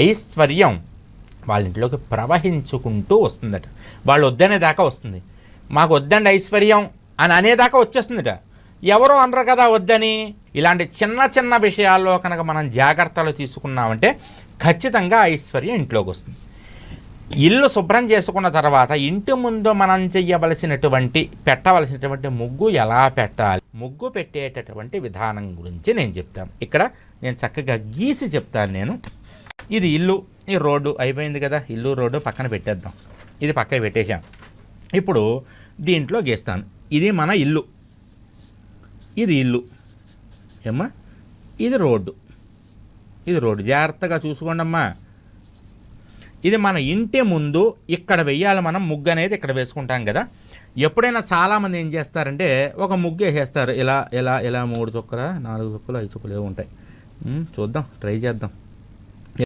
ఐశ్వర్యం వాళ్ళ ఇంట్లోకి ప్రవహించుకుంటూ వస్తుందట. వాళ్ళు వద్దనే దాకా వస్తుంది. మాకు వద్దండి ఐశ్వర్యం అని అనేదాకా వచ్చేస్తుందట. ఎవరో అనరు కదా వద్దని. ఇలాంటి చిన్న చిన్న విషయాల్లో కనుక మనం జాగ్రత్తలు తీసుకున్నామంటే ఖచ్చితంగా ఐశ్వర్యం ఇంట్లోకి వస్తుంది. ఇల్లు శుభ్రం చేసుకున్న తర్వాత ఇంటి ముందు మనం పెట్టవలసినటువంటి ముగ్గు ఎలా పెట్టాలి, ముగ్గు పెట్టేటటువంటి విధానం గురించి నేను చెప్తాను. ఇక్కడ నేను చక్కగా గీసి చెప్తాను. ఇది ఇల్లు, ఈ రోడ్డు అయిపోయింది కదా, ఇల్లు రోడ్డు పక్కన పెట్టేద్దాం. ఇది పక్కన పెట్టేశాం. ఇప్పుడు దీంట్లో గీస్తాను. ఇది మన ఇల్లు, ఇది ఇల్లు ఏమ్మా, ఇది రోడ్డు, ఇది రోడ్డు. జాగ్రత్తగా చూసుకోండి అమ్మా. ఇది మన ఇంటి ముందు ఇక్కడ వెయ్యాలి మనం ముగ్గు అనేది. ఇక్కడ వేసుకుంటాం కదా. ఎప్పుడైనా చాలామంది ఏం చేస్తారంటే ఒక ముగ్గు వేసేస్తారు. ఇలా ఇలా ఇలా 3 చుక్కలు 4 చుక్కలు 5 చుక్కలు ఏవో ఉంటాయి. చూద్దాం, ట్రై చేద్దాం.